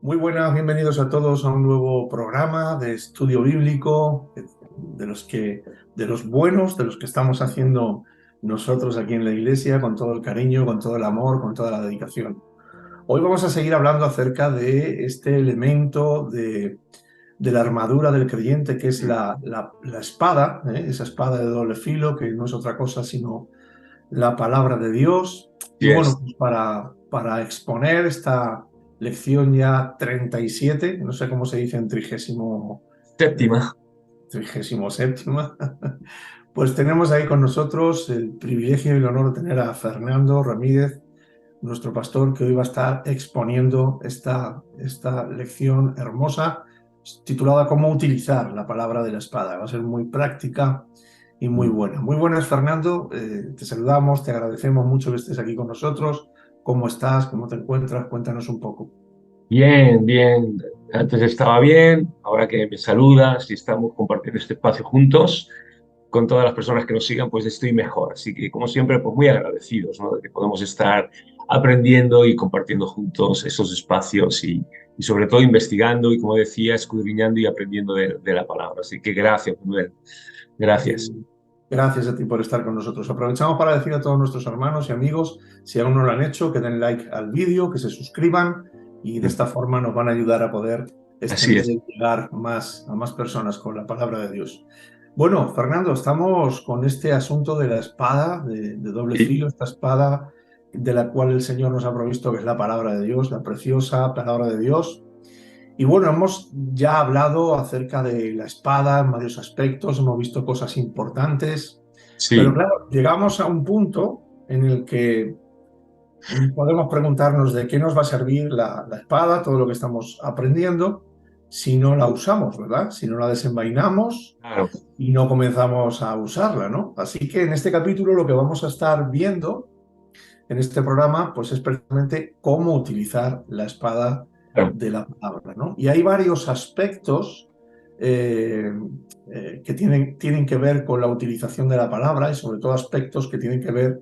Muy buenas, bienvenidos a todos a un nuevo programa de estudio bíblico, de los buenos, de los que estamos haciendo nosotros aquí en la iglesia, con todo el cariño, con todo el amor, con toda la dedicación. Hoy vamos a seguir hablando acerca de este elemento de la armadura del creyente, que es la espada, esa espada de doble filo, que no es otra cosa sino la palabra de Dios. Y Sí bueno, es. pues para exponer esta lección ya 37, no sé cómo se dice en eh, Séptima. 37ª, pues tenemos ahí con nosotros el privilegio y el honor de tener a Fernando Ramírez, nuestro pastor, que hoy va a estar exponiendo esta lección hermosa titulada Cómo utilizar la palabra de la espada. Va a ser muy práctica y muy buena. Muy buenas, Fernando. Te saludamos, te agradecemos mucho que estés aquí con nosotros. ¿Cómo estás? ¿Cómo te encuentras? Cuéntanos un poco. Bien, bien. Antes estaba bien, ahora que me saludas y estamos compartiendo este espacio juntos con todas las personas que nos sigan, pues estoy mejor. Así que, como siempre, pues muy agradecidos, ¿no? De que podemos estar aprendiendo y compartiendo juntos esos espacios y sobre todo investigando y, como decía, escudriñando y aprendiendo de la palabra. Así que gracias, Manuel. Eh, Gracias. Gracias a ti por estar con nosotros. Aprovechamos para decir a todos nuestros hermanos y amigos, si aún no lo han hecho, que den like al vídeo, que se suscriban y de esta forma nos van a ayudar a poder Así extender es. y llegar a más personas con la palabra de Dios. Bueno, Fernando, estamos con este asunto de la espada de doble Sí, filo, esta espada de la cual el Señor nos ha provisto, que es la palabra de Dios, la preciosa palabra de Dios. Y bueno, hemos ya hablado acerca de la espada en varios aspectos, hemos visto cosas importantes, pero sí, claro, llegamos a un punto en el que podemos preguntarnos de qué nos va a servir la espada, todo lo que estamos aprendiendo, si no la usamos, ¿verdad? Si no la desenvainamos claro. y no comenzamos a usarla, ¿no? Así que en este capítulo lo que vamos a estar viendo en este programa, pues es precisamente cómo utilizar la espada Claro. de la palabra, ¿no? Y hay varios aspectos eh, que tienen que ver con la utilización de la palabra y sobre todo aspectos que tienen que ver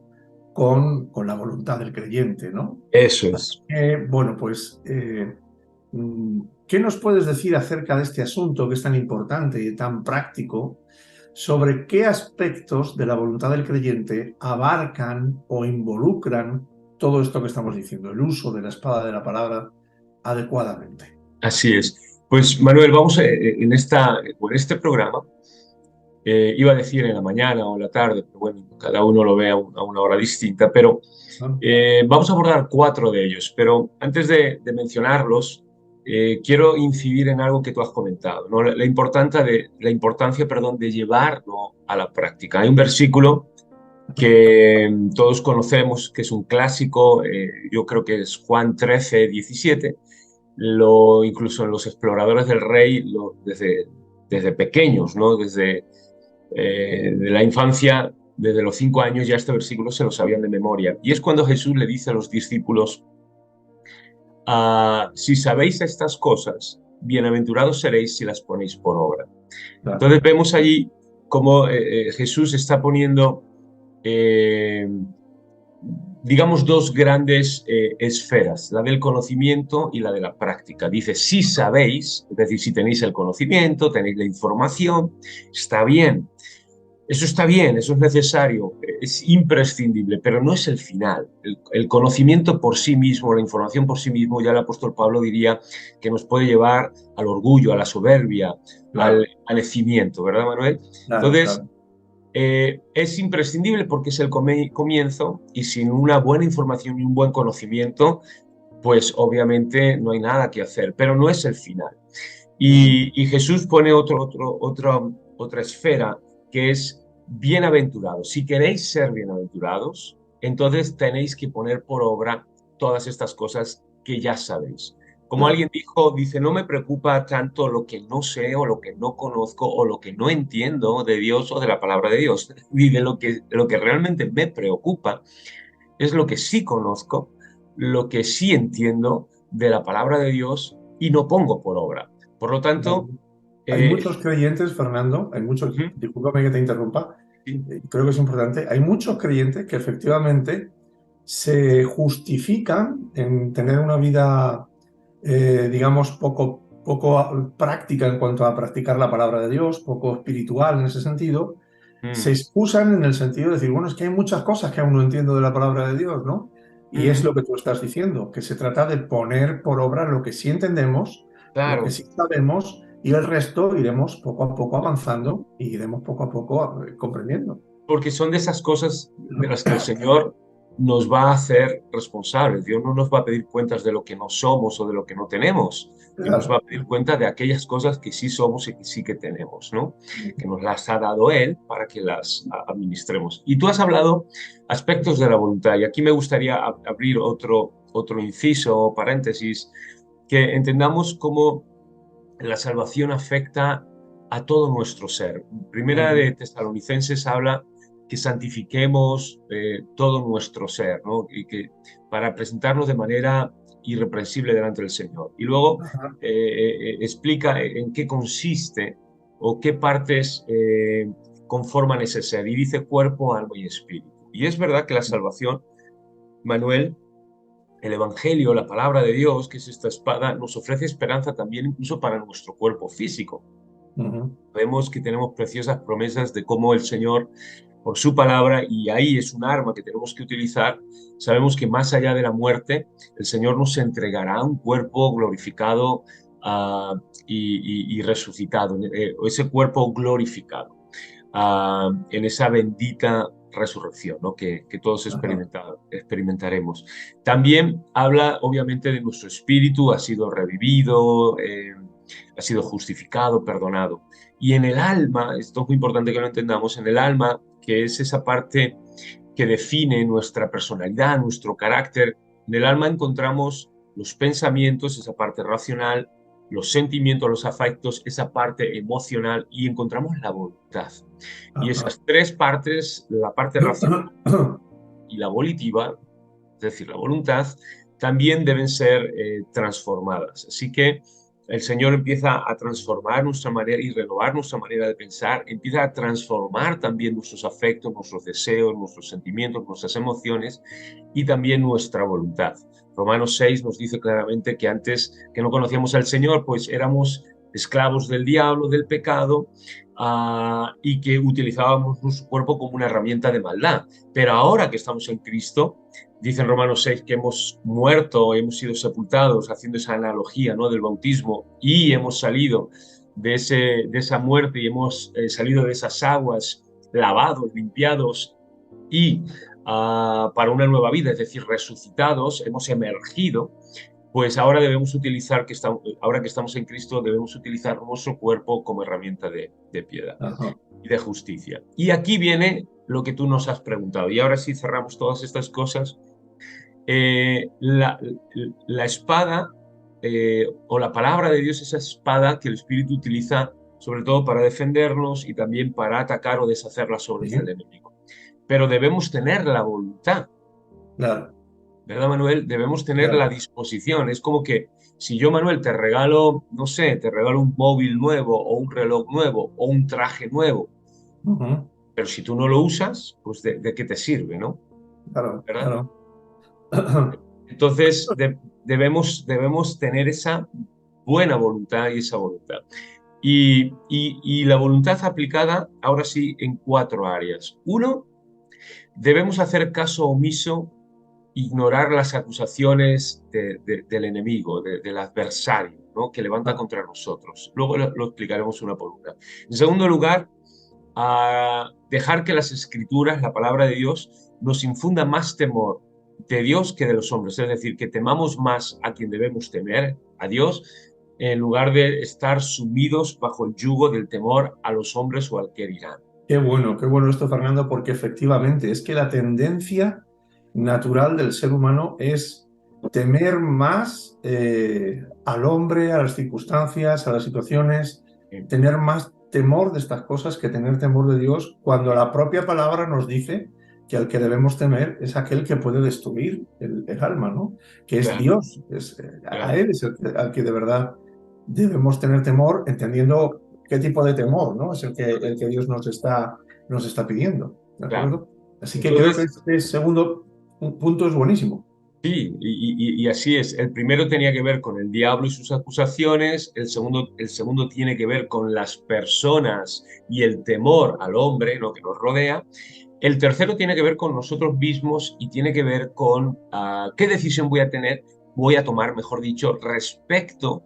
con la voluntad del creyente, ¿no? Eso Así es. que, bueno, pues, ¿qué nos puedes decir acerca de este asunto que es tan importante y tan práctico? Sobre qué aspectos de la voluntad del creyente abarcan o involucran todo esto que estamos diciendo, el uso de la espada de la palabra adecuadamente. Así es. Pues Manuel, vamos en este programa, iba a decir en la mañana o en la tarde, pero bueno, cada uno lo ve a una hora distinta, pero ¿No? vamos a abordar cuatro de ellos. Pero antes de mencionarlos, quiero incidir en algo que tú has comentado, ¿no? La importancia, perdón, de llevarlo a la práctica. Hay un versículo que todos conocemos, que es un clásico, yo creo que es Juan 13, 17. Incluso en los exploradores del rey, desde pequeños, ¿no? Desde de la infancia, desde los 5 años, ya este versículo se lo sabían de memoria. Y es cuando Jesús le dice a los discípulos, si sabéis estas cosas, bienaventurados seréis si las ponéis por obra. Claro. Entonces vemos allí cómo Jesús está poniendo eh, digamos, dos grandes esferas, la del conocimiento y la de la práctica. Dice, si sabéis, es decir, si tenéis el conocimiento, tenéis la información, está bien. Eso está bien, eso es necesario, es imprescindible, pero no es el final. El conocimiento por sí mismo, la información por sí mismo, ya el apóstol Pablo diría que nos puede llevar al orgullo, a la soberbia, al Claro, alecimiento, ¿verdad, Manuel? claro, Entonces, claro. es imprescindible porque es el comienzo y sin una buena información y un buen conocimiento, pues obviamente no hay nada que hacer, pero no es el final. Ujú. Y Jesús pone otra esfera que es bienaventurados. Si queréis ser bienaventurados, entonces tenéis que poner por obra todas estas cosas que ya sabéis. Como Claro. alguien dijo, dice, no me preocupa tanto lo que no sé o lo que no conozco o lo que no entiendo de Dios o de la palabra de Dios. Y lo que realmente me preocupa es lo que sí conozco, lo que sí entiendo de la palabra de Dios y no pongo por obra. Por lo Claro. tanto, Hay eh, muchos creyentes, Fernando, hay muchos, ujú, discúlpame que te interrumpa, sí, creo que es importante, hay muchos creyentes que efectivamente se justifican en tener una vida digamos, poco práctica en cuanto a practicar la palabra de Dios, poco espiritual en ese sentido, se Mm, excusan en el sentido de decir, bueno, es que hay muchas cosas que aún no entiendo de la palabra de Dios, ¿no? Y es mm, lo que tú estás diciendo, que se trata de poner por obra lo que sí entendemos, lo que claro, sí sabemos, y el resto iremos poco a poco avanzando y iremos poco a poco comprendiendo. porque son de esas cosas de las que el Señor nos va a hacer responsables. Dios no nos va a pedir cuentas de lo que no somos o de lo que no tenemos. Dios nos va a Claro. pedir cuenta de aquellas cosas que sí somos y que sí que tenemos, ¿no? Que nos las ha dado Él para que las administremos. Y tú has hablado aspectos de la voluntad, y aquí me gustaría abrir otro inciso o paréntesis, que entendamos cómo la salvación afecta a todo nuestro ser. Primera Ujú. de Tesalonicenses habla que santifiquemos todo nuestro ser, ¿no? Y que para presentarnos de manera irreprensible delante del Señor. Y luego Ajá. explica en qué consiste o qué partes conforman ese ser. Y dice cuerpo, alma y espíritu. Y es verdad que la salvación, Manuel, el Evangelio, la palabra de Dios, que es esta espada, nos ofrece esperanza también incluso para nuestro cuerpo físico. Ujú. Vemos que tenemos preciosas promesas de cómo el Señor, por su palabra, y ahí es un arma que tenemos que utilizar, sabemos que más allá de la muerte, el Señor nos entregará un cuerpo glorificado y resucitado, ese cuerpo glorificado en esa bendita resurrección, ¿no? Que todos Ajá. experimentaremos. También habla, obviamente, de nuestro espíritu, ha sido revivido, ha sido justificado, perdonado. Y en el alma, esto es muy importante que lo entendamos, en el alma, que es esa parte que define nuestra personalidad, nuestro carácter, en el alma encontramos los pensamientos, esa parte racional, los sentimientos, los afectos, esa parte emocional y encontramos la voluntad. Y Ajá. esas tres partes, la parte racional y la volitiva, es decir, la voluntad, también deben ser transformadas. Así que el Señor empieza a transformar nuestra manera y renovar nuestra manera de pensar, empieza a transformar también nuestros afectos, nuestros deseos, nuestros sentimientos, nuestras emociones y también nuestra voluntad. Romanos 6 nos dice claramente que antes que no conocíamos al Señor, pues éramos esclavos del diablo, del pecado, y que utilizábamos nuestro cuerpo como una herramienta de maldad. Pero ahora que estamos en Cristo, dice en Romanos 6 que hemos muerto, hemos sido sepultados, haciendo esa analogía, ¿no?, del bautismo, y hemos salido de esa muerte y hemos salido de esas aguas lavados, limpiados y para una nueva vida, es decir, resucitados, hemos emergido, pues ahora debemos utilizar, ahora que estamos en Cristo, debemos utilizar nuestro cuerpo como herramienta de piedad Ajá. y de justicia. Y aquí viene lo que tú nos has preguntado. Y ahora sí cerramos todas estas cosas. La espada o la palabra de Dios, esa espada que el Espíritu utiliza sobre todo para defendernos y también para atacar o deshacer las obras del Sí, enemigo. Pero debemos tener la voluntad, claro, ¿verdad, Manuel? Debemos tener la claro. disposición. Es como que si yo, Manuel, te regalo, no sé, te regalo un móvil nuevo o un reloj nuevo o un traje nuevo, Ujú. pero si tú no lo usas, pues ¿de qué te sirve, no? Claro, ¿Verdad? claro. Entonces debemos tener esa buena voluntad y esa voluntad. Y la voluntad aplicada, ahora sí, en cuatro áreas. Uno, debemos hacer caso omiso, ignorar las acusaciones del enemigo, del adversario, ¿no?, que levanta Ah, contra nosotros. Luego lo explicaremos una por una. En segundo lugar, a dejar que las escrituras, la palabra de Dios, nos infunda más temor de Dios que de los hombres. Es decir, que temamos más a quien debemos temer, a Dios, en lugar de estar sumidos bajo el yugo del temor a los hombres o al que dirán. qué bueno esto, Fernando, porque efectivamente es que la tendencia natural del ser humano es temer más al hombre, a las circunstancias, a las situaciones, tener más temor de estas cosas que tener temor de Dios, cuando la propia palabra nos dice que al que debemos temer es aquel que puede destruir el alma, ¿no? Que es Claro, Dios, a claro, Él es al que de verdad debemos tener temor, entendiendo qué tipo de temor, ¿no? Es el que Dios nos está pidiendo, ¿de claro. acuerdo? Así que creo que Entonces, este segundo punto es buenísimo. Sí, y así es. El primero tenía que ver con el diablo y sus acusaciones, el segundo tiene que ver con las personas y el temor al hombre, ¿no?, que nos rodea. El tercero tiene que ver con nosotros mismos y tiene que ver con qué decisión voy a tomar, mejor dicho, respecto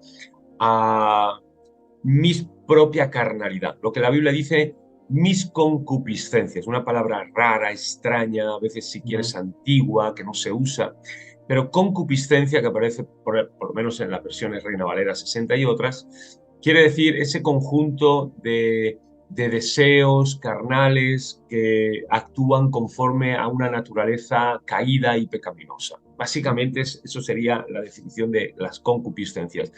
a mi propia carnalidad. Lo que la Biblia dice, mis concupiscencias, una palabra rara, extraña, a veces si quieres Ujú. antigua, que no se usa, pero concupiscencia, que aparece por lo menos en las versiones Reina Valera 60 y otras, quiere decir ese conjunto de deseos carnales que actúan conforme a una naturaleza caída y pecaminosa. Básicamente eso sería la definición de las concupiscencias.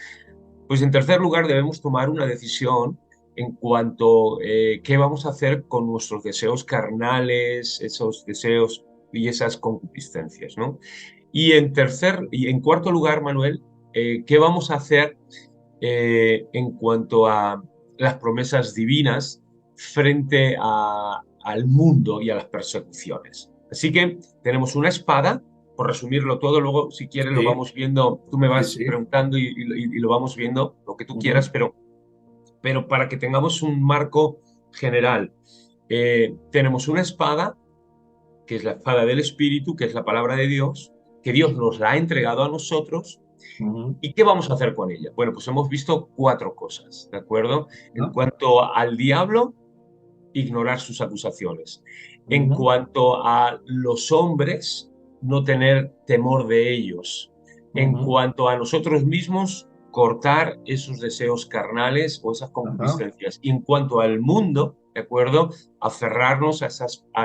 Pues en tercer lugar debemos tomar una decisión en cuanto qué vamos a hacer con nuestros deseos carnales, esos deseos y esas concupiscencias, ¿no? Y en cuarto lugar, Manuel, ¿qué vamos a hacer en cuanto a las promesas divinas frente al mundo y a las persecuciones? Así que tenemos una espada, por resumirlo todo, luego si quieres lo Sí, vamos viendo, tú me sí, vas sí. preguntando y lo vamos viendo, lo que tú quieras, Ujú, pero para que tengamos un marco general, tenemos una espada que es la espada del Espíritu, que es la palabra de Dios, que Dios nos la ha entregado a nosotros. ujú. ¿Y qué vamos a hacer con ella? Bueno, pues hemos visto cuatro cosas, ¿de acuerdo? En ¿No? cuanto al diablo, ignorar sus acusaciones. En Ujú, cuanto a los hombres, no tener temor de ellos. En ujú. cuanto a nosotros mismos, cortar esos deseos carnales o esas Ajá. concupiscencias. Y en cuanto al mundo, ¿de acuerdo? Aferrarnos a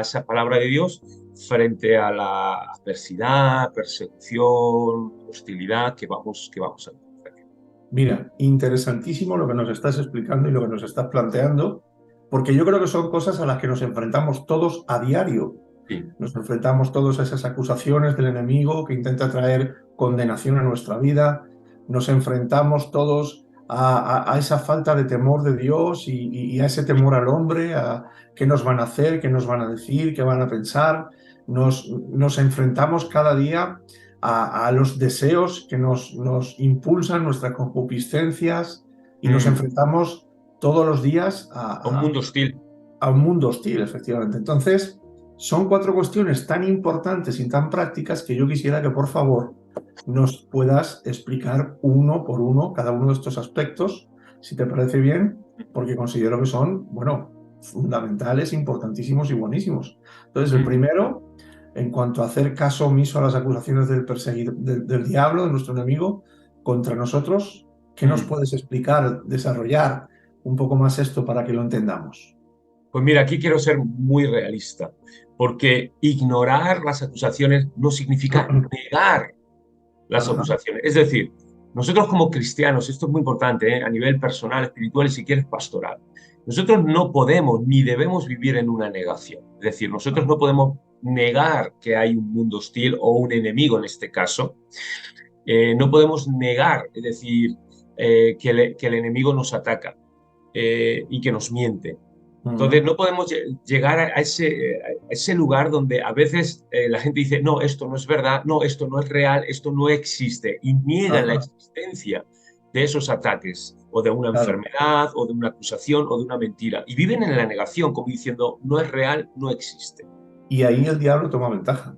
esa palabra de Dios frente a la adversidad, persecución, hostilidad que vamos a tener. Mira, interesantísimo lo que nos estás explicando y lo que nos estás planteando, porque yo creo que son cosas a las que nos enfrentamos todos a diario. Sí. Nos enfrentamos todos a esas acusaciones del enemigo que intenta traer condenación a nuestra vida. Nos enfrentamos todos a esa falta de temor de Dios y a ese temor al hombre, a qué nos van a hacer, qué nos van a decir, qué van a pensar. Nos enfrentamos cada día a los deseos que nos impulsan, nuestras concupiscencias, y nos Mm, enfrentamos todos los días a un mundo hostil. a un mundo hostil, efectivamente. Entonces, son cuatro cuestiones tan importantes y tan prácticas que yo quisiera que, por favor, nos puedas explicar uno por uno cada uno de estos aspectos, si te parece bien, porque considero que son, bueno, fundamentales, importantísimos y buenísimos. Entonces, el Mm, primero, en cuanto a hacer caso omiso a las acusaciones del perseguido, del diablo, de nuestro enemigo, contra nosotros, ¿qué nos mm. puedes explicar, desarrollar un poco más esto para que lo entendamos? Pues mira, aquí quiero ser muy realista, porque ignorar las acusaciones no significa negar las Ajá, acusaciones. Es decir, nosotros como cristianos, esto es muy importante, a nivel personal, espiritual y si quieres pastoral, nosotros no podemos ni debemos vivir en una negación. Es decir, nosotros no podemos negar que hay un mundo hostil o un enemigo en este caso. No podemos negar, es decir, que el enemigo nos ataca y que nos miente. Entonces ujú, no podemos llegar a ese lugar donde a veces la gente dice, no, esto no es verdad, no, esto no es real, esto no existe, y niegan la ajá, existencia de esos ataques, o de una claro. enfermedad, o de una acusación, o de una mentira. Y viven en la negación, como diciendo, no es real, no existe. Y ahí el diablo toma ventaja.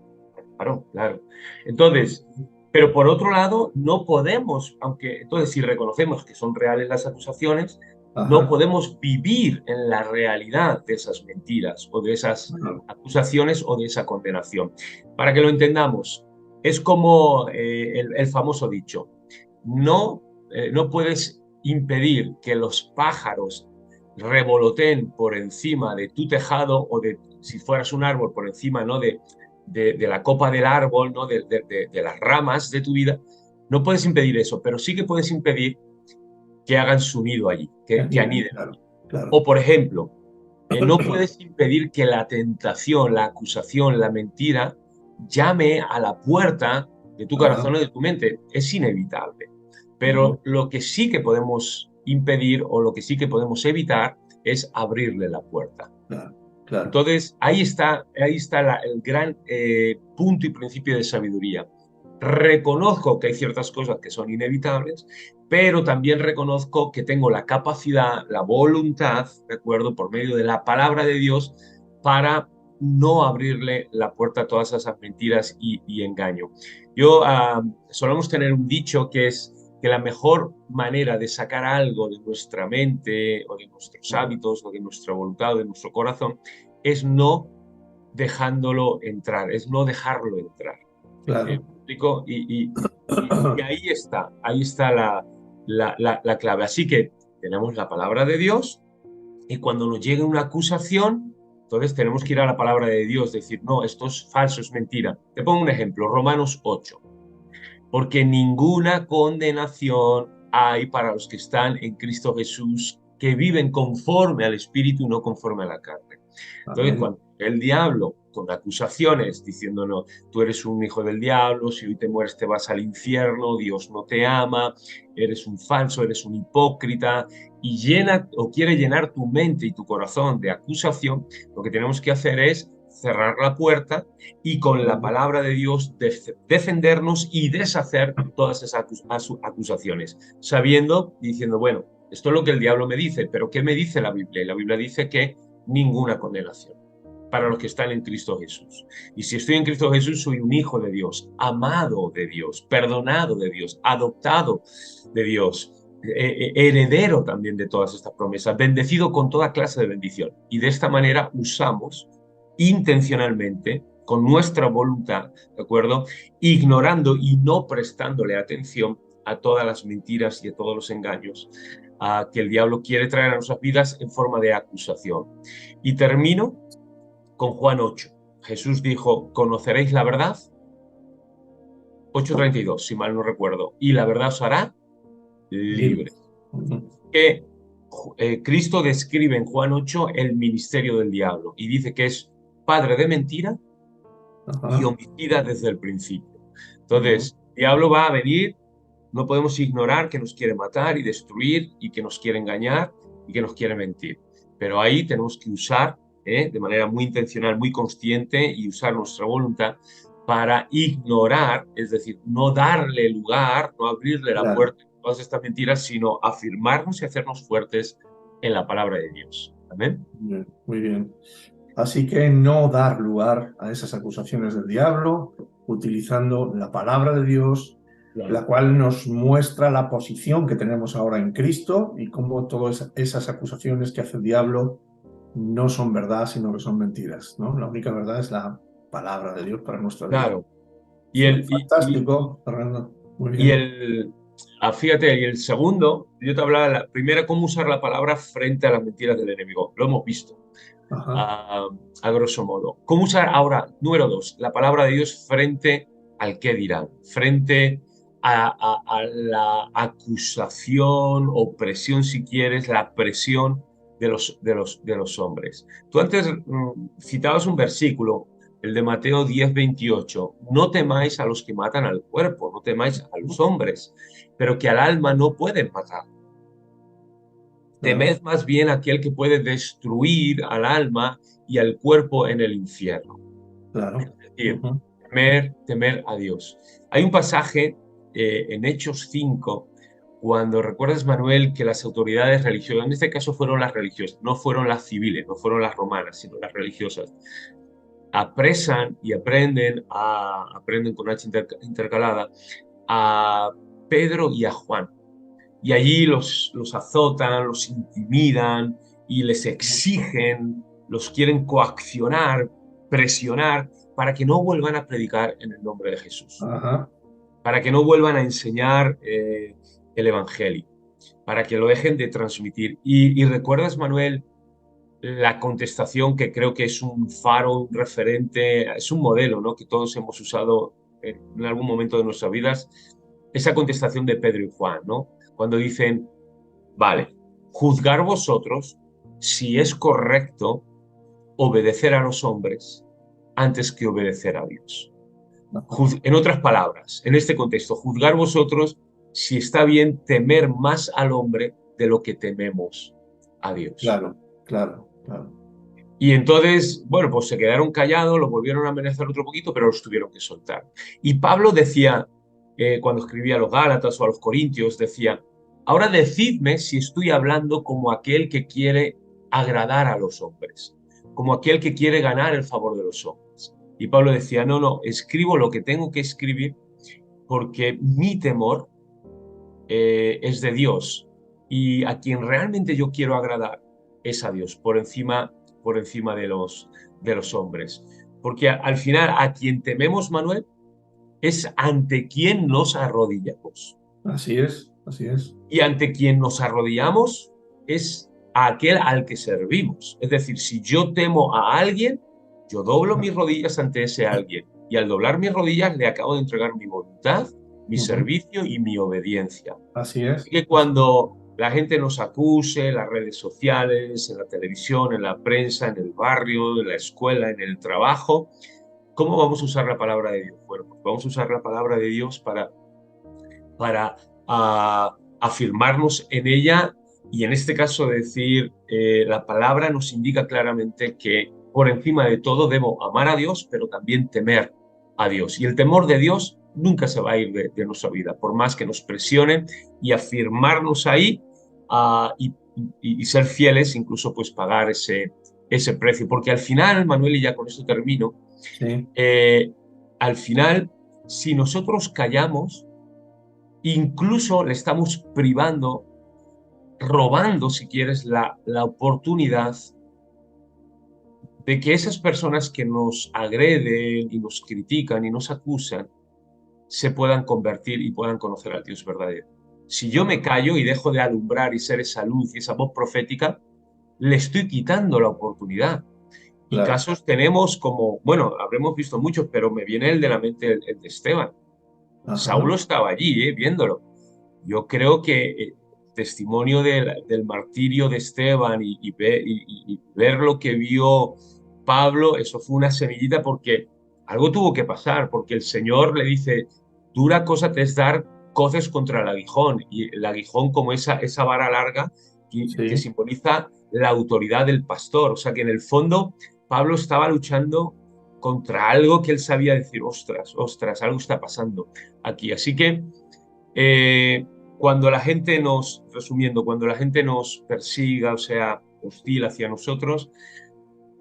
Claro, claro. Entonces, pero por otro lado, no podemos, aunque entonces si reconocemos que son reales las acusaciones, no Ajá, podemos vivir en la realidad de esas mentiras o de esas claro. acusaciones o de esa condenación. Para que lo entendamos, es como el famoso dicho, no puedes impedir que los pájaros revoloteen por encima de tu tejado o de, si fueras un árbol, por encima, ¿no?, de la copa del árbol, ¿no?, de las ramas de tu vida. No puedes impedir eso, pero sí que puedes impedir que hagan su nido allí, Que que aniden, aniden allí. claro, claro. O, por ejemplo, no puedes impedir que la tentación, la acusación, la mentira llame a la puerta de tu Ajá, corazón o de tu mente. Es inevitable. ujú, Pero lo que sí que podemos impedir o lo que sí que podemos evitar es abrirle la puerta. claro, claro. Entonces, ahí está el gran punto y principio de sabiduría. Reconozco que hay ciertas cosas que son inevitables, pero también reconozco que tengo la capacidad, la voluntad, ¿de acuerdo?, por medio de la palabra de Dios, para no abrirle la puerta a todas esas mentiras y engaño. Solemos tener un dicho que es que la mejor manera de sacar algo de nuestra mente o de nuestros hábitos o de nuestra voluntad o de nuestro corazón es no dejándolo entrar, es no dejarlo entrar. ¿Me Claro. explico? Y ahí está la clave. Así que tenemos la palabra de Dios y cuando nos llegue una acusación, entonces tenemos que ir a la palabra de Dios, decir, no, esto es falso, es mentira. Te pongo un ejemplo, Romanos 8. Porque ninguna condenación hay para los que están en Cristo Jesús, que viven conforme al Espíritu, no conforme a la carne. Entonces, Amén. cuando el diablo, con acusaciones, diciéndonos, tú eres un hijo del diablo, si hoy te mueres te vas al infierno, Dios no te ama, eres un falso, eres un hipócrita, y llena o quiere llenar tu mente y tu corazón de acusación, lo que tenemos que hacer es cerrar la puerta y con la palabra de Dios defendernos y deshacer todas esas acusaciones, sabiendo, diciendo, bueno, esto es lo que el diablo me dice, pero ¿qué me dice la Biblia? Y la Biblia dice que ninguna condenación para los que están en Cristo Jesús. Y si estoy en Cristo Jesús, soy un hijo de Dios, amado de Dios, perdonado de Dios, adoptado de Dios, heredero también de todas estas promesas, bendecido con toda clase de bendición. Y de esta manera usamos intencionalmente, con nuestra voluntad, ¿de acuerdo?, ignorando y no prestándole atención a todas las mentiras y a todos los engaños que el diablo quiere traer a nuestras vidas en forma de acusación. Y termino con Juan 8. Jesús dijo, conoceréis la verdad, 8:32, si mal no recuerdo, y la verdad os hará Libre. libres. Que Cristo describe en Juan 8 el ministerio del diablo y dice que es padre de mentira y Ajá. homicida desde el principio. Entonces, el diablo va a venir, no podemos ignorar que nos quiere matar y destruir y que nos quiere engañar y que nos quiere mentir. Pero ahí tenemos que usar de manera muy intencional, muy consciente y usar nuestra voluntad para ignorar, es decir, no darle lugar, no abrirle la Claro. puerta a todas estas mentiras, sino afirmarnos y hacernos fuertes en la palabra de Dios. Amén. Bien, muy bien. Así que no dar lugar a esas acusaciones del diablo, utilizando la palabra de Dios, la Claro. cual nos muestra la posición que tenemos ahora en Cristo y cómo todas esas acusaciones que hace el diablo no son verdad, sino que son mentiras, ¿no? La única verdad es la palabra de Dios para nuestra vida. Claro. Y el, Fantástico, Fernando. Muy y bien. el, fíjate, y el segundo, yo te hablaba, la primera, cómo usar la palabra frente a las mentiras del enemigo. Lo hemos visto, Ajá. a, a grosso modo. ¿Cómo usar ahora, número dos, la palabra de Dios frente al qué dirán? Frente a la acusación o presión, si quieres, la presión de los hombres. Tú antes citabas un versículo, el de Mateo 10:28. No temáis a los que matan al cuerpo, no temáis a los hombres, pero que al alma no pueden matar. Claro, Temed más bien a aquel que puede destruir al alma y al cuerpo en el infierno. claro. Es decir, Ujú. temer a Dios. Hay un pasaje en Hechos 5, cuando recuerdas, Manuel, que las autoridades religiosas, en este caso fueron las religiosas, no fueron las civiles, no fueron las romanas, sino las religiosas, apresan y aprenden con H intercalada, a Pedro y a Juan. Y allí los azotan, los intimidan y les exigen, los quieren coaccionar, presionar, para que no vuelvan a predicar en el nombre de Jesús, Ajá. para que no vuelvan a enseñar el Evangelio, para que lo dejen de transmitir. Y recuerdas, Manuel, la contestación que creo que es un faro, un referente, es un modelo, ¿no?, que todos hemos usado en algún momento de nuestras vidas, esa contestación de Pedro y Juan, ¿no? Cuando dicen, vale, juzgar vosotros si es correcto obedecer a los hombres antes que obedecer a Dios. Ajá. En otras palabras, en este contexto, juzgar vosotros si está bien temer más al hombre de lo que tememos a Dios. Claro, claro, claro. Y entonces, bueno, pues se quedaron callados, los volvieron a amenazar otro poquito, pero los tuvieron que soltar. Y Pablo decía, cuando escribía a los Gálatas o a los Corintios, decía, ahora decidme si estoy hablando como aquel que quiere agradar a los hombres, como aquel que quiere ganar el favor de los hombres. Y Pablo decía, no, no, escribo lo que tengo que escribir porque mi temor es de Dios y a quien realmente yo quiero agradar es a Dios por encima de los hombres. Porque al final a quien tememos, Manuel, es ante quien nos arrodillamos. Así es, así es. Y ante quien nos arrodillamos es a aquel al que servimos. Es decir, si yo temo a alguien, yo doblo mis rodillas ante ese alguien. Y al doblar mis rodillas le acabo de entregar mi voluntad, mi Ujú. servicio y mi obediencia. Así Así es, que así es. cuando la gente nos acuse en las redes sociales, en la televisión, en la prensa, en el barrio, en la escuela, en el trabajo, ¿cómo vamos a usar la palabra de Dios? Bueno, pues vamos a usar la palabra de Dios para afirmarnos en ella y en este caso decir, la palabra nos indica claramente que por encima de todo debo amar a Dios, pero también temer a Dios. Y el temor de Dios nunca se va a ir de nuestra vida, por más que nos presionen y afirmarnos ahí y ser fieles, incluso pues pagar ese precio. Porque al final, Manuel, y ya con esto termino, Sí, eh, al final, si nosotros callamos, incluso le estamos privando, robando, si quieres, la oportunidad de que esas personas que nos agreden y nos critican y nos acusan se puedan convertir y puedan conocer al Dios verdadero. Si yo me claro, callo y dejo de alumbrar y ser esa luz y esa voz profética, le estoy quitando la oportunidad. Y claro. casos tenemos como, bueno, habremos visto muchos, pero me viene el de la mente, el de Esteban. Saulo Ajá. estaba allí, viéndolo. Yo creo que testimonio del martirio de Esteban y ver lo que vio Pablo, eso fue una semillita porque algo tuvo que pasar, porque el Señor le dice, dura cosa te es dar coces contra el aguijón, y el aguijón como esa vara larga que Sí, simboliza la autoridad del pastor, o sea que en el fondo Pablo estaba luchando contra algo que él sabía decir, ostras, ostras, algo está pasando aquí. Así que cuando la gente nos, resumiendo, cuando la gente nos persiga, o sea, hostil hacia nosotros,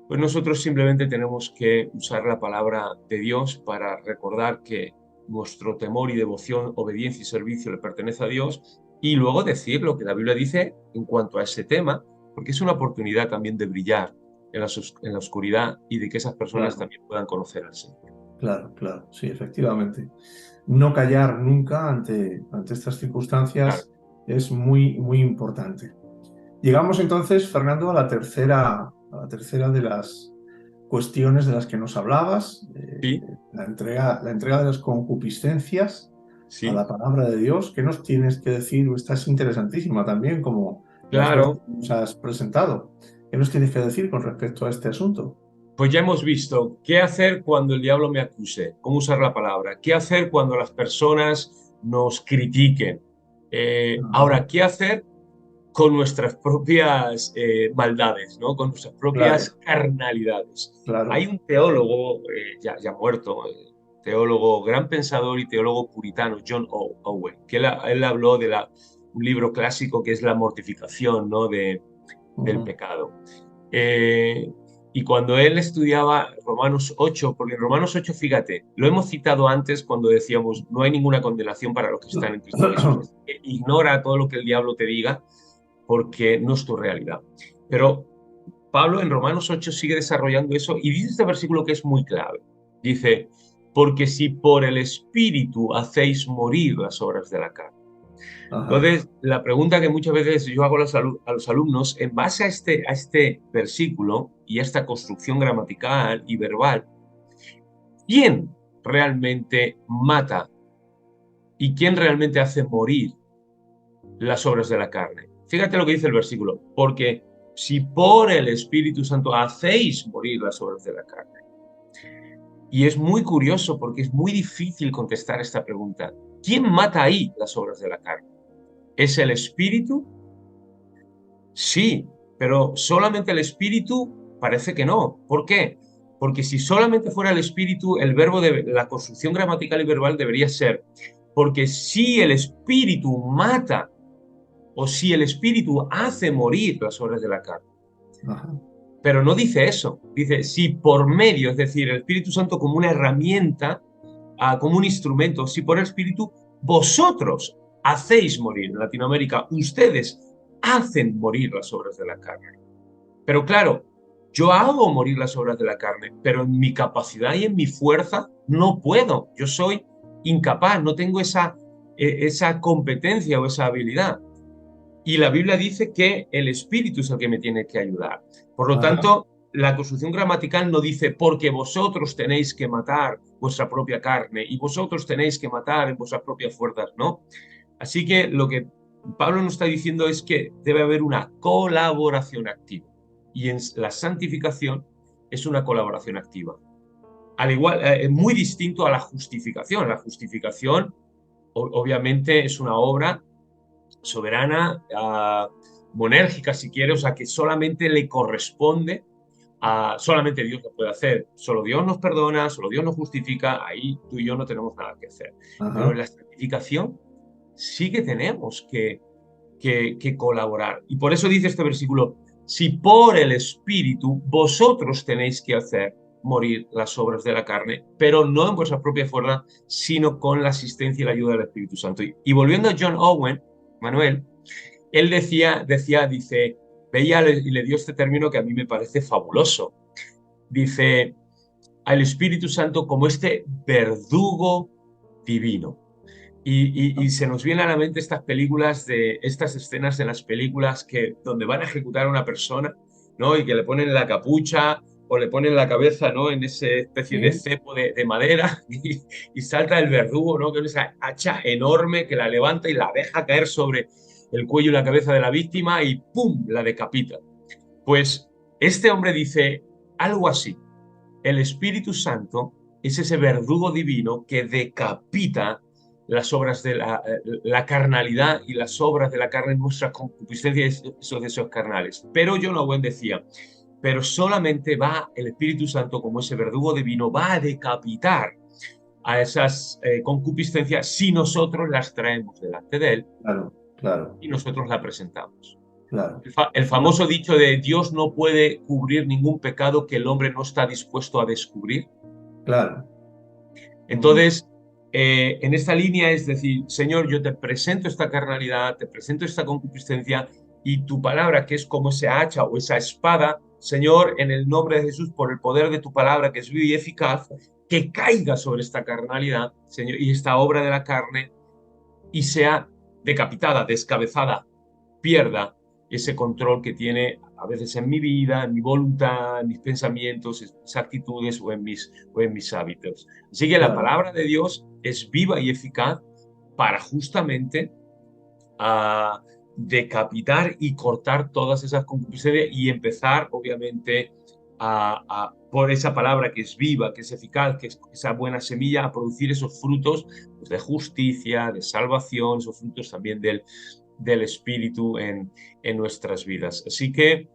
pues nosotros simplemente tenemos que usar la palabra de Dios para recordar que nuestro temor y devoción, obediencia y servicio le pertenece a Dios y luego decir lo que la Biblia dice en cuanto a ese tema, porque es una oportunidad también de brillar en la oscuridad y de que esas personas claro, también puedan conocer al Señor. claro, claro. Sí, efectivamente. No callar nunca ante estas Claro. circunstancias es muy, muy importante. Llegamos entonces, Fernando, a la tercera de las cuestiones de las que nos hablabas, Sí, la entrega de las concupiscencias a sí, la palabra de Dios. ¿Qué nos tienes que decir? Esta es interesantísima también, como las veces claro. que nos has presentado. ¿Qué nos tienes que decir con respecto a este asunto? Pues ya hemos visto qué hacer cuando el diablo me acuse, cómo usar la palabra, qué hacer cuando las personas nos critiquen. Ajá, Ahora, ¿qué hacer con nuestras propias maldades, ¿no? Con nuestras propias claro, carnalidades? Hay claro. un teólogo ya muerto, teólogo, gran pensador y teólogo puritano, John Owen, que él habló de un libro clásico que es la mortificación, ¿no? Del Ujú. pecado. Eh, y cuando él estudiaba Romanos 8, porque en Romanos 8, fíjate, lo hemos citado antes cuando decíamos, no hay ninguna condenación para los que están en Cristo Jesús. Así que ignora todo lo que el diablo te diga porque no es tu realidad. Pero Pablo en Romanos 8 sigue desarrollando eso y dice este versículo que es muy clave. Dice, porque si por el Espíritu hacéis morir las obras de la carne. Ajá. Entonces, la pregunta que muchas veces yo hago a los alumnos, en base a este versículo y a esta construcción gramatical y verbal, ¿quién realmente mata y quién realmente hace morir las obras de la carne? Fíjate lo que dice el versículo, porque si por el Espíritu Santo hacéis morir las obras de la carne. Y es muy curioso porque es muy difícil contestar esta pregunta. ¿Quién mata ahí las obras de la carne? ¿Es el Espíritu? Sí, pero solamente el Espíritu parece que no. ¿Por qué? Porque si solamente fuera el espíritu, el verbo de la construcción gramatical y verbal debería ser, porque si el espíritu mata o si el espíritu hace morir las obras de la carne. Ajá. Pero no dice eso. Dice, si por medio, es decir, el Espíritu Santo como una herramienta, como un instrumento, si por el Espíritu vosotros hacéis morir, en Latinoamérica, ustedes hacen morir las obras de la carne. Pero claro, yo hago morir las obras de la carne, pero en mi capacidad y en mi fuerza no puedo. Yo soy incapaz, no tengo esa competencia o esa habilidad. Y la Biblia dice que el Espíritu es el que me tiene que ayudar. Por lo Ajá. tanto, la construcción gramatical no dice porque vosotros tenéis que matar vuestra propia carne y vosotros tenéis que matar en vuestras propias fuerzas, ¿no? Así que lo que Pablo nos está diciendo es que debe haber una colaboración activa. Y en la santificación es una colaboración activa. Al igual, es muy distinto a la justificación. La justificación, obviamente, es una obra soberana, monérgica si quiere, o sea que solamente le corresponde solamente Dios lo puede hacer, solo Dios nos perdona, solo Dios nos justifica, ahí tú y yo no tenemos nada que hacer. Pero en Ajá. la santificación sí que tenemos que colaborar. Y por eso dice este versículo, si por el Espíritu vosotros tenéis que hacer morir las obras de la carne, pero no en vuestra propia fuerza, sino con la asistencia y la ayuda del Espíritu Santo. Y volviendo a John Owen, Manuel, él dice, veía y le dio este término que a mí me parece fabuloso. Dice, al Espíritu Santo como este verdugo divino. Y se nos vienen a la mente estas películas de estas escenas en las películas donde van a ejecutar a una persona, ¿no? Y que le ponen la capucha o le ponen la cabeza, ¿no? En esa especie de Sí. cepo de madera y salta el verdugo, ¿no? Con esa hacha enorme que la levanta y la deja caer sobre el cuello y la cabeza de la víctima y ¡pum! La decapita. Pues este hombre dice algo así. El Espíritu Santo es ese verdugo divino que decapita las obras de la carnalidad y las obras de la carne en nuestra concupiscencia y esos deseos carnales. Pero John Owen decía, pero solamente va el Espíritu Santo como ese verdugo divino, va a decapitar a esas concupiscencias si nosotros las traemos delante de él Claro, claro, y nosotros la presentamos. claro. El famoso dicho de Dios no puede cubrir ningún pecado que el hombre no está dispuesto a descubrir. Claro. Ujú. Entonces, en esta línea es decir, Señor, yo te presento esta carnalidad, te presento esta concupiscencia y tu palabra, que es como esa hacha o esa espada, Señor, en el nombre de Jesús, por el poder de tu palabra, que es viva y eficaz, que caiga sobre esta carnalidad, Señor, y esta obra de la carne y sea decapitada, descabezada, pierda ese control que tiene a veces en mi vida, en mi voluntad, en mis pensamientos, en mis actitudes o en mis hábitos. Así que la Claro. palabra de Dios es viva y eficaz para justamente decapitar y cortar todas esas concupiscencias y empezar, obviamente, por esa palabra que es viva, que es eficaz, que es esa buena semilla, a producir esos frutos pues, de justicia, de salvación, esos frutos también del Espíritu en nuestras vidas. Así que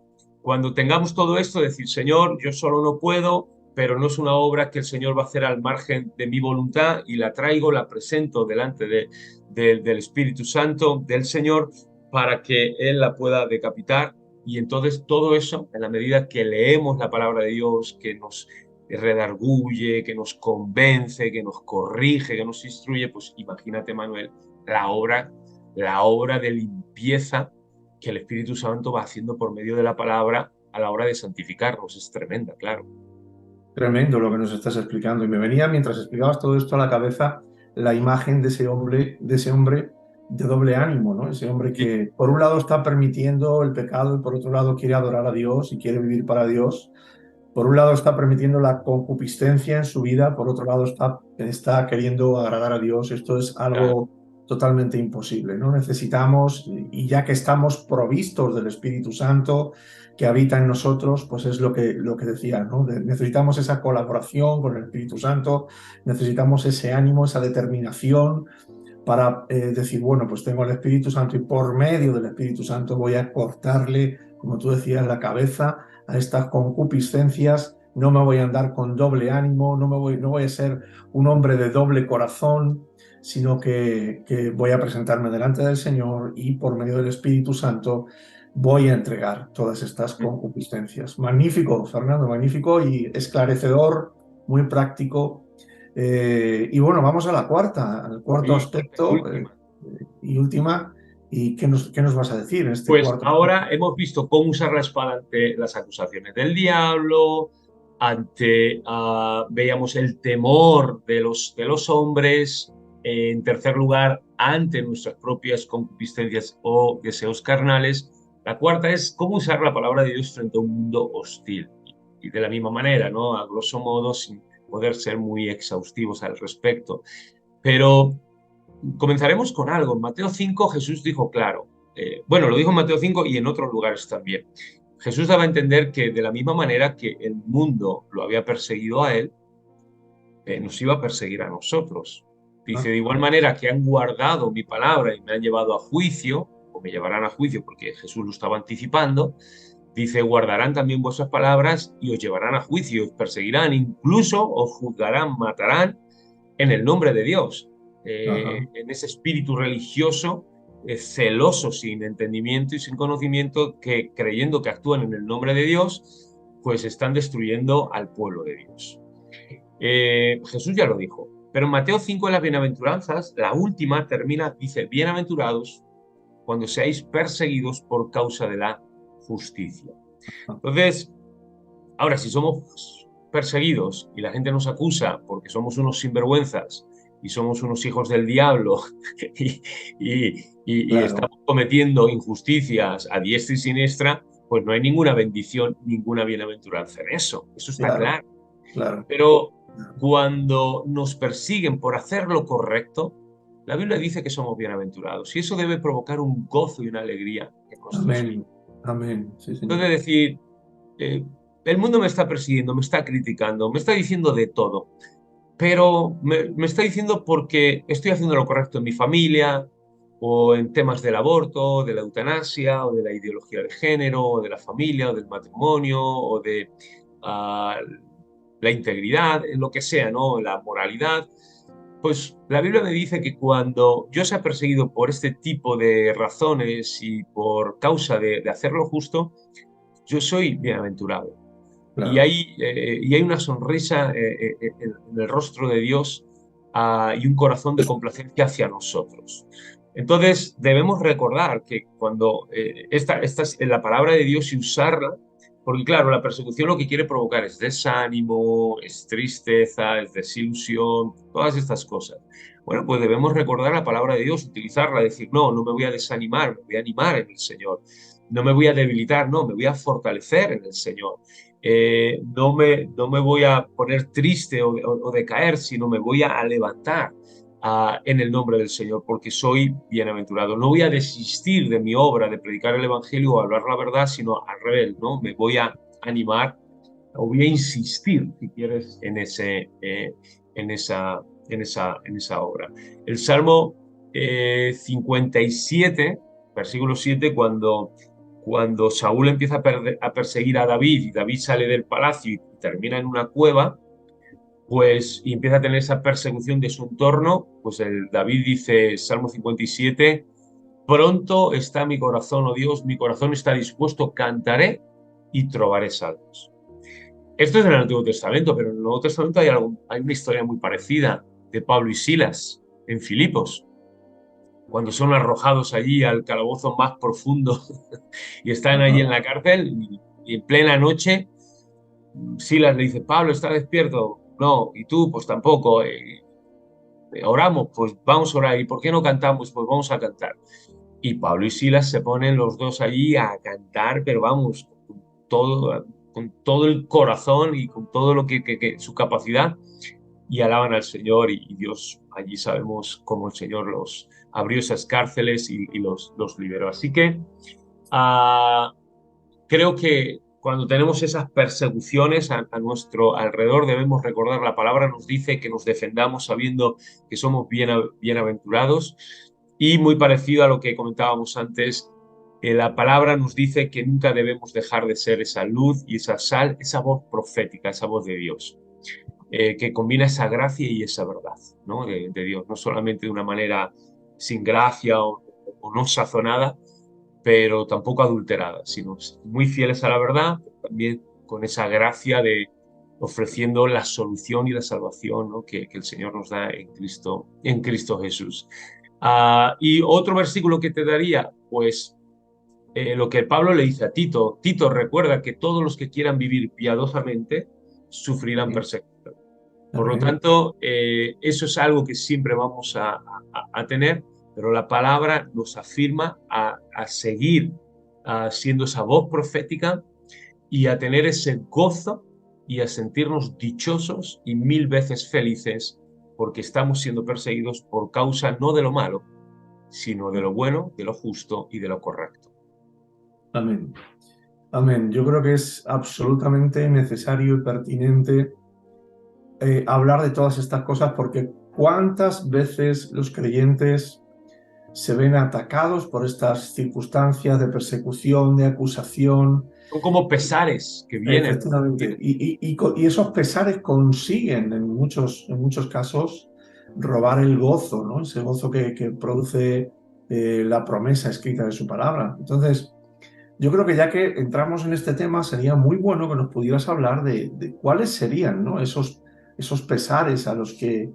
cuando tengamos todo esto, decir, Señor, yo solo no puedo, pero no es una obra que el Señor va a hacer al margen de mi voluntad y la traigo, la presento delante del Espíritu Santo, del Señor, para que Él la pueda decapitar. Y entonces todo eso, en la medida que leemos la palabra de Dios, que nos redarguye, que nos convence, que nos corrige, que nos instruye, pues imagínate, Manuel, la obra, la obra de limpieza que el Espíritu Santo va haciendo por medio de la palabra a la hora de santificarnos. Es tremenda, claro. Tremendo lo que nos estás explicando. Y me venía, mientras explicabas todo esto a la cabeza, la imagen de ese hombre de doble ánimo, ¿no? Ese hombre Sí, que por un lado está permitiendo el pecado y por otro lado quiere adorar a Dios y quiere vivir para Dios. Por un lado está permitiendo la concupiscencia en su vida, por otro lado está queriendo agradar a Dios. Esto es claro, algo totalmente imposible, ¿no? Necesitamos, y ya que estamos provistos del Espíritu Santo que habita en nosotros, pues es lo que decía, ¿no? Necesitamos esa colaboración con el Espíritu Santo, necesitamos ese ánimo, esa determinación para decir, bueno, pues tengo el Espíritu Santo y por medio del Espíritu Santo voy a cortarle, como tú decías, la cabeza a estas concupiscencias, no me voy a andar con doble ánimo, no voy a ser un hombre de doble corazón, sino que voy a presentarme delante del Señor y por medio del Espíritu Santo voy a entregar todas estas concupiscencias. Magnífico, Fernando, magnífico y esclarecedor, muy práctico. Y bueno, vamos a la cuarta, al cuarto Y aspecto última. y última. ¿Y qué nos vas a decir en este Pues cuarto aspecto? ahora hemos visto cómo usar la espada ante las acusaciones del diablo, ante, veíamos, el temor de los hombres, en tercer lugar, ante nuestras propias concupiscencias o deseos carnales. La cuarta es cómo usar la palabra de Dios frente a un mundo hostil. Y de la misma manera, ¿no? A grosso modo, sin poder ser muy exhaustivos al respecto. Pero comenzaremos con algo. En Mateo 5 Jesús dijo claro, bueno, lo dijo en Mateo 5 y en otros lugares también. Jesús daba a entender que de la misma manera que el mundo lo había perseguido a él, nos iba a perseguir a nosotros. Dice, Ah, de igual manera que han guardado mi palabra y me han llevado a juicio, o me llevarán a juicio porque Jesús lo estaba anticipando, dice, guardarán también vuestras palabras y os llevarán a juicio, os perseguirán, incluso os juzgarán, matarán en el nombre de Dios, ajá, en ese espíritu religioso, celoso, sin entendimiento y sin conocimiento, que creyendo que actúan en el nombre de Dios, pues están destruyendo al pueblo de Dios. Jesús ya lo dijo, pero en Mateo 5 de las bienaventuranzas, la última termina, dice, bienaventurados cuando seáis perseguidos por causa de la justicia. ah, Entonces, ahora, si somos perseguidos y la gente nos acusa porque somos unos sinvergüenzas y somos unos hijos del diablo y, y claro, estamos cometiendo injusticias a diestra y siniestra, pues no hay ninguna bendición, ninguna bienaventuranza en eso. Eso está claro, claro. claro. Pero cuando nos persiguen por hacer lo correcto, la Biblia dice que somos bienaventurados y eso debe provocar un gozo y una alegría en nuestras vidas. Amén, amén, sí, señor. Entonces decir, eh, el mundo me está persiguiendo, me está criticando, me está diciendo de todo, pero me está diciendo porque estoy haciendo lo correcto en mi familia, o en temas del aborto, de la eutanasia, o de la ideología de género, o de la familia, o del matrimonio, o de ah, la integridad, en lo que sea, ¿no? La moralidad. Pues la Biblia me dice que cuando yo sea perseguido por este tipo de razones y por causa de hacer lo justo, yo soy bienaventurado. Claro, Y hay una sonrisa en el rostro de Dios, y un corazón de complacencia hacia nosotros. Entonces debemos recordar que cuando esta es la palabra de Dios y usarla, porque claro, la persecución lo que quiere provocar es desánimo, es tristeza, es desilusión, todas estas cosas. Bueno, pues debemos recordar la palabra de Dios, utilizarla, decir, no, no me voy a desanimar, me voy a animar en el Señor. No me voy a debilitar, no, me voy a fortalecer en el Señor. No me voy a poner triste o decaer, sino me voy a levantar en el nombre del Señor, porque soy bienaventurado. No voy a desistir de mi obra de predicar el Evangelio o hablar la verdad, sino al revés, ¿no? Me voy a animar o voy a insistir, si quieres, en esa obra. El Salmo 57, versículo 7, cuando Saúl empieza a perseguir a David y David sale del palacio y termina en una cueva, pues y empieza a tener esa persecución de su entorno, pues el David dice, Salmo 57, pronto está mi corazón, oh Dios, mi corazón está dispuesto, cantaré y trovaré salmos. Esto es en el Antiguo Testamento, pero en el Nuevo Testamento hay una historia muy parecida de Pablo y Silas en Filipos, cuando son arrojados allí al calabozo más profundo y están allí ajá, en la cárcel y en plena noche, Silas le dice, Pablo, ¿está despierto? No, y tú, pues tampoco. Oramos, pues vamos a orar. ¿Y por qué no cantamos? Pues vamos a cantar. Y Pablo y Silas se ponen los dos allí a cantar, pero vamos, con todo el corazón y con todo lo que su capacidad, y alaban al Señor y Dios, allí sabemos cómo el Señor los abrió esas cárceles y los liberó. Así que ah, creo que cuando tenemos esas persecuciones a nuestro alrededor, debemos recordar, la palabra nos dice que nos defendamos sabiendo que somos bienaventurados, y muy parecido a lo que comentábamos antes, La palabra nos dice que nunca debemos dejar de ser esa luz y esa sal, esa voz profética, esa voz de Dios, que combina esa gracia y esa verdad, ¿no? De Dios, no solamente de una manera sin gracia o no sazonada, pero tampoco adulterada, sino muy fieles a la verdad, pero también con esa gracia de ofreciendo la solución y la salvación, ¿no? que el Señor nos da en Cristo Jesús. Y otro versículo que te daría, pues lo que Pablo le dice a Tito. Tito, recuerda que todos los que quieran vivir piadosamente sufrirán Sí. persecución. Por lo Amén. tanto, eso es algo que siempre vamos a tener, pero la palabra nos afirma a seguir siendo esa voz profética y a tener ese gozo y a sentirnos dichosos y mil veces felices porque estamos siendo perseguidos por causa no de lo malo, sino de lo bueno, de lo justo y de lo correcto. Amén. Amén. Yo creo que es absolutamente necesario y pertinente hablar de todas estas cosas porque cuántas veces los creyentes se ven atacados por estas circunstancias de persecución, de acusación. Son como pesares que vienen a nuestra vida. Efectivamente. Y esos pesares consiguen en muchos casos robar el gozo, ¿no? Ese gozo que produce la promesa escrita de su palabra. Entonces, yo creo que ya que entramos en este tema, sería muy bueno que nos pudieras hablar de cuáles serían, ¿no? Esos pesares a los que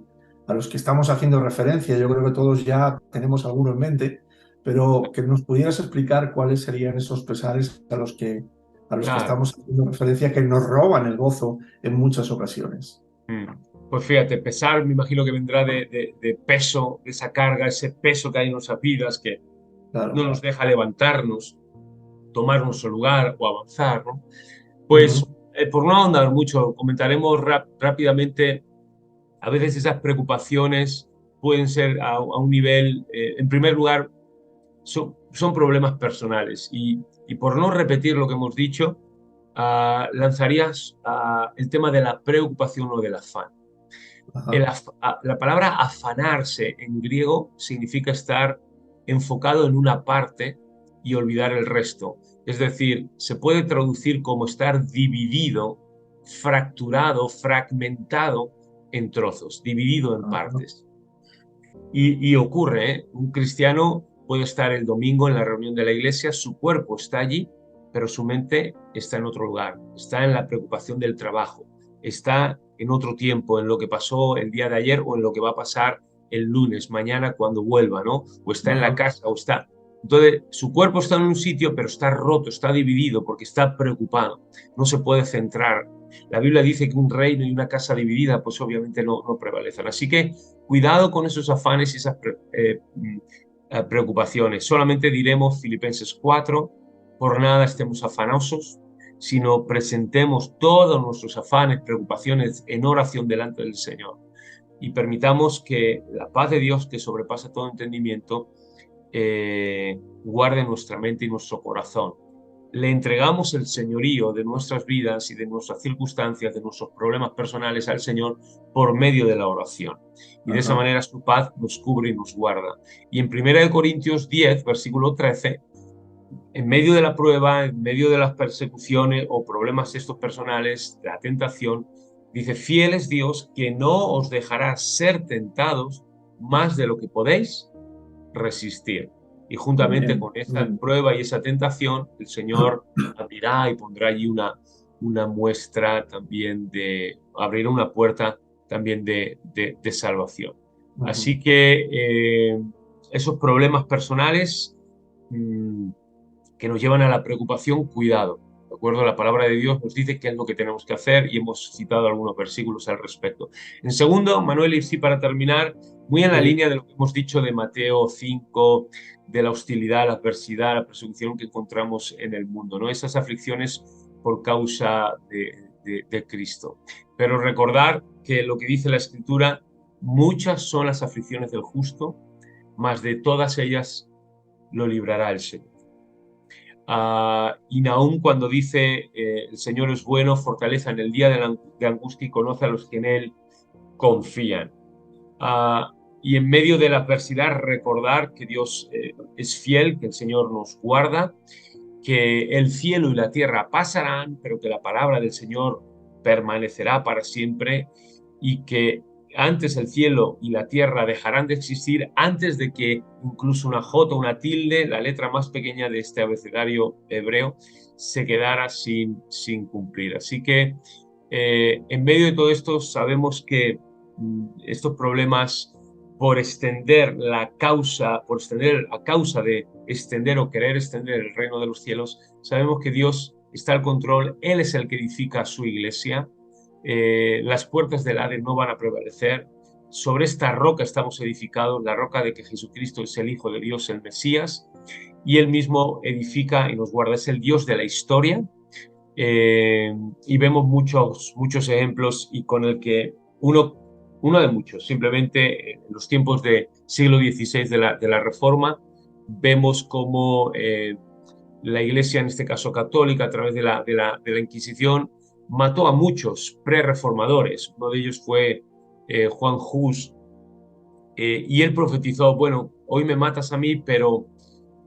estamos haciendo referencia. Yo creo que todos ya tenemos alguno en mente, pero que nos pudieras explicar cuáles serían esos pesares a los que Claro. estamos haciendo referencia, que nos roban el gozo en muchas ocasiones. Mm. Pues fíjate, pesar me imagino que vendrá de peso, de esa carga, ese peso que hay en nuestras vidas que no Claro. nos deja levantarnos, tomar nuestro lugar o avanzar, ¿no? Ujú. Pues por no ahondar mucho, comentaremos rápidamente, a veces esas preocupaciones pueden ser a un nivel, en primer lugar, son problemas personales y por no repetir lo que hemos dicho, lanzarías el tema de la preocupación o del afán. Ajá. La palabra afanarse en griego significa estar enfocado en una parte y olvidar el resto. Es decir, se puede traducir como estar dividido, fracturado, fragmentado en trozos, dividido en Ajá. partes. Y ocurre, ¿eh? Un cristiano puede estar el domingo en la reunión de la iglesia, su cuerpo está allí, pero su mente está en otro lugar, está en la preocupación del trabajo, está en otro tiempo, en lo que pasó el día de ayer o en lo que va a pasar el lunes, mañana cuando vuelva, ¿no? O está en la Ajá. casa o está... Entonces, su cuerpo está en un sitio, pero está roto, está dividido porque está preocupado, no se puede centrar. La Biblia dice que un reino y una casa dividida, pues obviamente no prevalecen. Así que cuidado con esos afanes y esas preocupaciones. Solamente diremos Filipenses 4, por nada estemos afanosos, sino presentemos todos nuestros afanes, preocupaciones en oración delante del Señor y permitamos que la paz de Dios, que sobrepasa todo entendimiento, guarde nuestra mente y nuestro corazón. Le entregamos el señorío de nuestras vidas y de nuestras circunstancias, de nuestros problemas personales al Señor por medio de la oración. Y de esa Ajá. manera su paz nos cubre y nos guarda. Y en 1 Corintios 10, versículo 13, en medio de la prueba, en medio de las persecuciones o problemas estos personales, la tentación, dice, fiel es Dios que no os dejará ser tentados más de lo que podéis resistir. Y juntamente Amén. con esa Amén. prueba y esa tentación, el Señor abrirá y pondrá allí una muestra también abrirá una puerta también de salvación. Ujú. Así que esos problemas personales mmm, que nos llevan a la preocupación, cuidado. ¿De acuerdo? La palabra de Dios nos dice qué es lo que tenemos que hacer y hemos citado algunos versículos al respecto. En segundo, Manuel, y sí para terminar, muy en la Sí. línea de lo que hemos dicho de Mateo 5, de la hostilidad, la adversidad, la persecución que encontramos en el mundo, ¿no? Esas aflicciones por causa de Cristo. Pero recordar que lo que dice la Escritura, muchas son las aflicciones del justo, mas de todas ellas lo librará el Señor. Y Nahum cuando dice el Señor es bueno, fortaleza en el día de angustia y conoce a los que en Él confían. y en medio de la adversidad recordar que Dios es fiel, que el Señor nos guarda, que el cielo y la tierra pasarán, pero que la palabra del Señor permanecerá para siempre, y que antes el cielo y la tierra dejarán de existir antes de que incluso una jota, una tilde, la letra más pequeña de este abecedario hebreo, se quedara sin cumplir. Así que en medio de todo esto sabemos que estos problemas por extender la causa, por extender a causa de extender o querer extender el reino de los cielos, sabemos que Dios está al control, Él es el que edifica su iglesia, las puertas del Hades no van a prevalecer, sobre esta roca estamos edificados, la roca de que Jesucristo es el Hijo de Dios, el Mesías, y Él mismo edifica y nos guarda, es el Dios de la historia, y vemos muchos ejemplos y con el que uno de muchos, simplemente en los tiempos del siglo XVI de la Reforma, vemos cómo la Iglesia, en este caso católica, a través de la Inquisición, mató a muchos pre-reformadores. Uno de ellos fue Juan Hus, y él profetizó, bueno, hoy me matas a mí, pero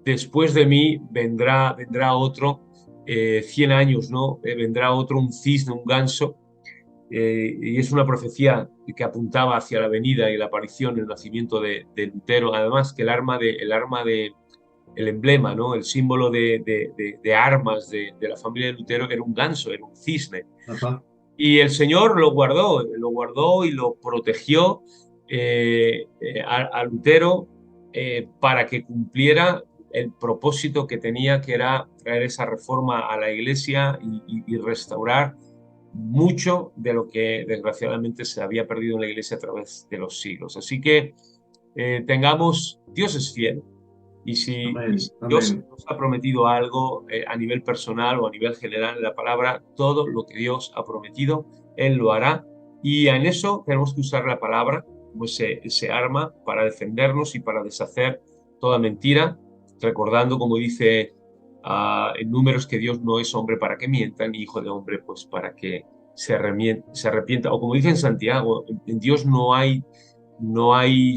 después de mí vendrá otro, 100 años, ¿no? Vendrá otro, un cisne, un ganso, y es una profecía que apuntaba hacia la venida y la aparición, el nacimiento de Lutero. Además, que el emblema, ¿no? El símbolo de armas de la familia de Lutero era un ganso, era un cisne. Ajá. Y el Señor lo guardó y lo protegió a Lutero para que cumpliera el propósito que tenía, que era traer esa reforma a la Iglesia y restaurar mucho de lo que desgraciadamente se había perdido en la Iglesia a través de los siglos. Así que Dios es fiel. Y si Amén, Dios amén. nos ha prometido algo a nivel personal o a nivel general en la palabra, todo lo que Dios ha prometido, Él lo hará. Y en eso tenemos que usar la palabra como ese arma para defendernos y para deshacer toda mentira, recordando, como dice en Números, que Dios no es hombre para que mienta, ni hijo de hombre pues para que se arrepienta. O como dice en Santiago, en Dios no hay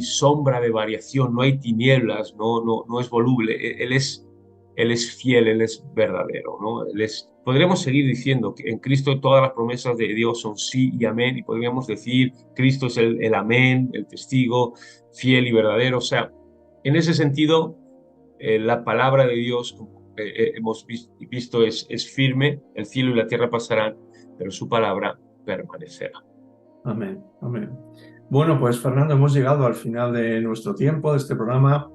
sombra de variación, no hay tinieblas, no es voluble. Él es fiel, Él es verdadero, ¿no? Podríamos seguir diciendo que en Cristo todas las promesas de Dios son sí y amén, y podríamos decir Cristo es el amén, el testigo fiel y verdadero. O sea, en ese sentido, la palabra de Dios, como hemos visto, es firme, el cielo y la tierra pasarán, pero su palabra permanecerá. Amén, amén. Bueno, pues Fernando, hemos llegado al final de nuestro tiempo, de este programa.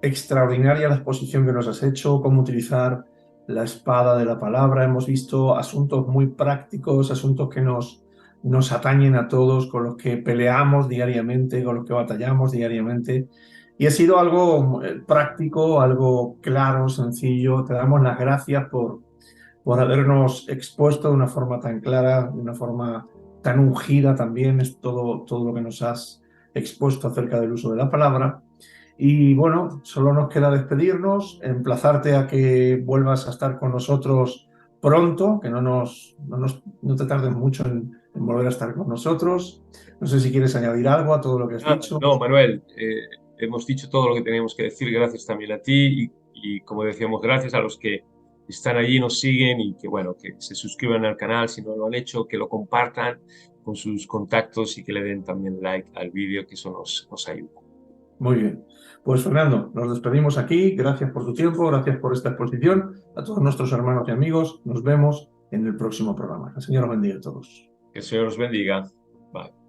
Extraordinaria la exposición que nos has hecho, cómo utilizar la espada de la palabra. Hemos visto asuntos muy prácticos, asuntos que nos atañen a todos, con los que peleamos diariamente, con los que batallamos diariamente. Y ha sido algo práctico, algo claro, sencillo. Te damos las gracias por habernos expuesto de una forma tan clara, de una forma tan ungida también, es todo lo que nos has expuesto acerca del uso de la palabra. Y bueno, solo nos queda despedirnos, emplazarte a que vuelvas a estar con nosotros pronto, que no te tardes mucho en volver a estar con nosotros. No sé si quieres añadir algo a todo lo que has dicho. No, Manuel, hemos dicho todo lo que teníamos que decir. Gracias también a ti y como decíamos, gracias a los que están allí, nos siguen y que, bueno, que se suscriban al canal si no lo han hecho, que lo compartan con sus contactos y que le den también like al vídeo, que eso nos ayuda. Muy bien. Pues Fernando, nos despedimos aquí. Gracias por tu tiempo, gracias por esta exposición. A todos nuestros hermanos y amigos, nos vemos en el próximo programa. Que el Señor os bendiga a todos. Que el Señor os bendiga. Bye.